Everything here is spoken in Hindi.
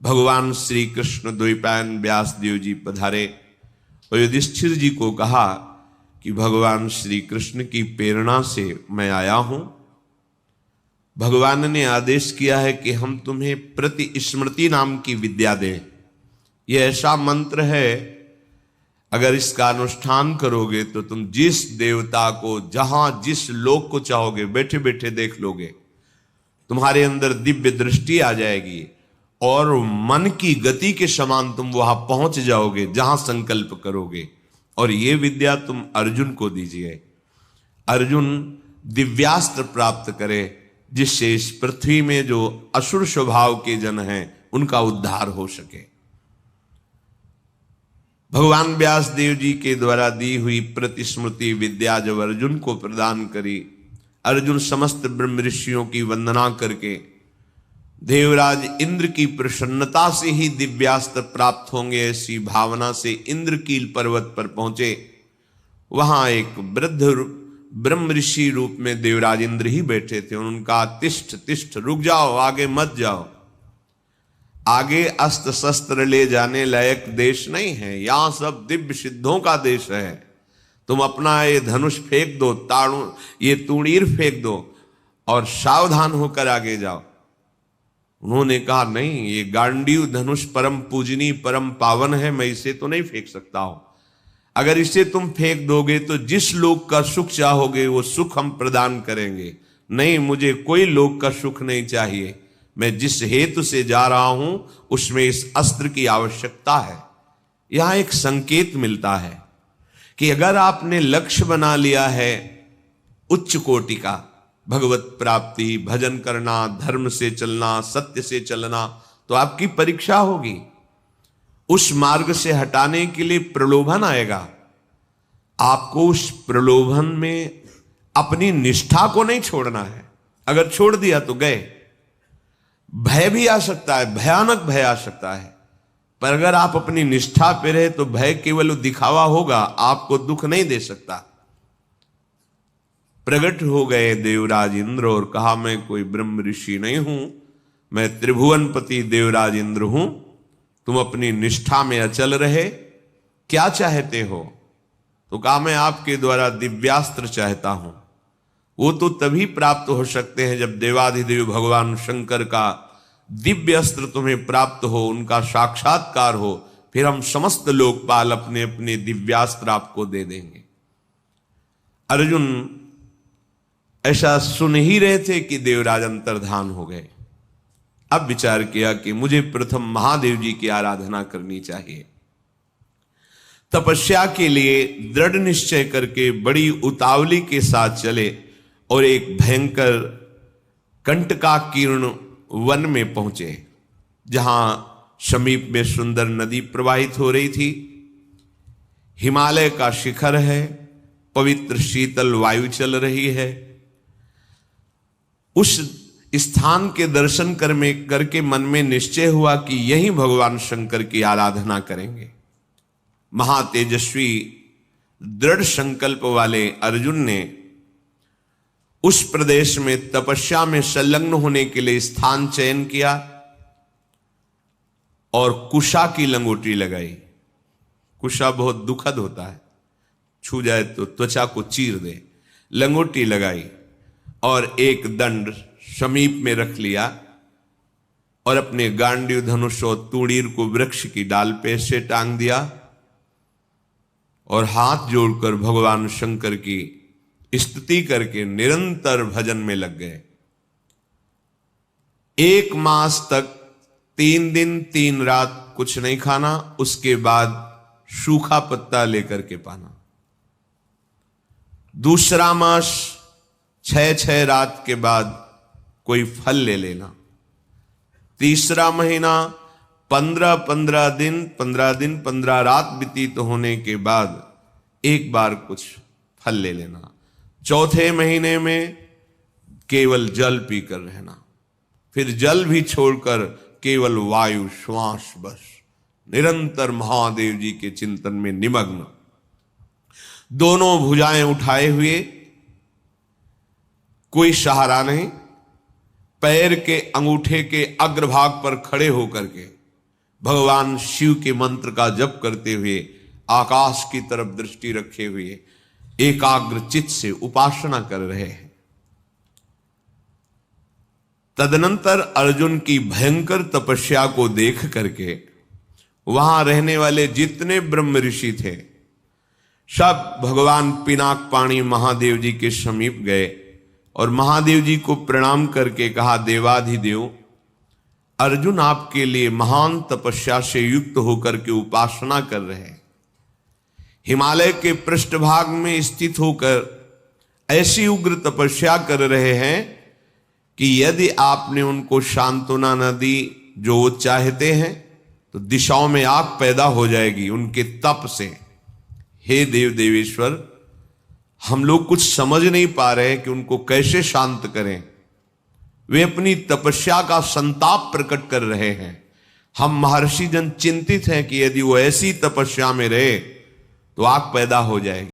भगवान श्री कृष्ण द्वैपायन व्यास देव जी पधारे और युधिष्ठिर जी को कहा कि भगवान श्री कृष्ण की प्रेरणा से मैं आया हूं। भगवान ने आदेश किया है कि हम तुम्हें प्रति स्मृति नाम की विद्या दें। यह ऐसा मंत्र है, अगर इसका अनुष्ठान करोगे तो तुम जिस देवता को, जहां जिस लोक को चाहोगे बैठे बैठे देख लोगे। तुम्हारे अंदर दिव्य दृष्टि आ जाएगी और मन की गति के समान तुम वहां पहुंच जाओगे जहां संकल्प करोगे। और ये विद्या तुम अर्जुन को दीजिए। अर्जुन दिव्यास्त्र प्राप्त करे, जिससे इस पृथ्वी में जो असुर स्वभाव के जन हैं उनका उद्धार हो सके। भगवान व्यास देव जी के द्वारा दी हुई प्रतिस्मृति विद्या जब अर्जुन को प्रदान करी, अर्जुन समस्त ब्रह्म ऋषियों की वंदना करके देवराज इंद्र की प्रसन्नता से ही दिव्यास्त्र प्राप्त होंगे ऐसी भावना से इंद्रकील पर्वत पर पहुंचे। वहां एक वृद्ध ब्रह्म ऋषि रूप में देवराज इंद्र ही बैठे थे। उनका तिष्ठ तिष्ठ, रुक जाओ, आगे मत जाओ, आगे अस्त्र शस्त्र ले जाने लायक देश नहीं है, यहां सब दिव्य सिद्धों का देश है। तुम अपना ये धनुष फेंक दो, ताड़ू ये तूणीर फेंक दो और सावधान होकर आगे जाओ। उन्होंने कहा नहीं, ये गांडीव धनुष परम पूजनी परम पावन है, मैं इसे तो नहीं फेंक सकता हूं। अगर इसे तुम फेंक दोगे तो जिस लोक का सुख चाहोगे वो सुख हम प्रदान करेंगे। नहीं, मुझे कोई लोक का सुख नहीं चाहिए, मैं जिस हेतु से जा रहा हूं उसमें इस अस्त्र की आवश्यकता है। यहां एक संकेत मिलता है कि अगर आपने लक्ष्य बना लिया है उच्च कोटि का, भगवत प्राप्ति, भजन करना, धर्म से चलना, सत्य से चलना, तो आपकी परीक्षा होगी। उस मार्ग से हटाने के लिए प्रलोभन आएगा। आपको उस प्रलोभन में अपनी निष्ठा को नहीं छोड़ना है। अगर छोड़ दिया तो गए। भय भी आ सकता है, भयानक भय आ सकता है, पर अगर आप अपनी निष्ठा पे रहे तो भय केवल दिखावा होगा, आपको दुख नहीं दे सकता। प्रकट हो गए देवराज इंद्र और कहा मैं कोई ब्रह्म ऋषि नहीं हूं, मैं त्रिभुवनपति देवराज इंद्र हूं। तुम अपनी निष्ठा में अचल रहे, क्या चाहते हो? तो कहा मैं आपके द्वारा दिव्यास्त्र चाहता हूं। वो तो तभी प्राप्त हो सकते हैं जब देवाधिदेव भगवान शंकर का दिव्य अस्त्र तुम्हें प्राप्त हो, उनका साक्षात्कार हो, फिर हम समस्त लोकपाल अपने अपने दिव्यास्त्र आपको दे देंगे। अर्जुन ऐसा सुन ही रहे थे कि देवराज अंतर्धान हो गए। अब विचार किया कि मुझे प्रथम महादेव जी की आराधना करनी चाहिए। तपस्या के लिए दृढ़ निश्चय करके बड़ी उतावली के साथ चले और एक भयंकर कंटकाकीर्ण वन में पहुंचे, जहां समीप में सुंदर नदी प्रवाहित हो रही थी। हिमालय का शिखर है, पवित्र शीतल वायु चल रही है। उस स्थान के दर्शन करके मन में निश्चय हुआ कि यहीं भगवान शंकर की आराधना करेंगे। महातेजस्वी दृढ़ संकल्प वाले अर्जुन ने उस प्रदेश में तपस्या में संलग्न होने के लिए स्थान चयन किया और कुशा की लंगोटी लगाई। कुशा बहुत दुखद होता है, छू जाए तो त्वचा को चीर दे। लंगोटी लगाई और एक दंड समीप में रख लिया और अपने गांडीव धनुष और तूणीर को वृक्ष की डाल पे से टांग दिया और हाथ जोड़कर भगवान शंकर की स्तुति करके निरंतर भजन में लग गए। 1 मास तक 3 दिन 3 रात कुछ नहीं खाना, उसके बाद सूखा पत्ता लेकर के पाना। दूसरा मास 6 रात के बाद कोई फल ले लेना। तीसरा महीना 15 दिन 15 रात व्यतीत होने के बाद एक बार कुछ फल ले लेना। चौथे महीने में केवल जल पीकर रहना, फिर जल भी छोड़कर केवल वायु श्वास, बस निरंतर महादेव जी के चिंतन में निमग्न। दोनों भुजाएं उठाए हुए, कोई सहारा नहीं, पैर के अंगूठे के अग्रभाग पर खड़े होकर के भगवान शिव के मंत्र का जप करते हुए आकाश की तरफ दृष्टि रखे हुए एकाग्र चित्त से उपासना कर रहे हैं। तदनंतर अर्जुन की भयंकर तपस्या को देख करके वहां रहने वाले जितने ब्रह्म ऋषि थे सब भगवान पिनाक पाणी महादेव जी के समीप गए और महादेव जी को प्रणाम करके कहा, देवाधिदेव, अर्जुन आपके लिए महान तपस्या से युक्त होकर के उपासना कर रहे हैं। हिमालय के पृष्ठभाग में स्थित होकर ऐसी उग्र तपस्या कर रहे हैं कि यदि आपने उनको सांत्वना न दी जो वो चाहते हैं तो दिशाओं में आग पैदा हो जाएगी उनके तप से। हे देव देवेश्वर, हम लोग कुछ समझ नहीं पा रहे कि उनको कैसे शांत करें। वे अपनी तपस्या का संताप प्रकट कर रहे हैं। हम महर्षि जन चिंतित हैं कि यदि वो ऐसी तपस्या में रहे तो आग पैदा हो जाएगी।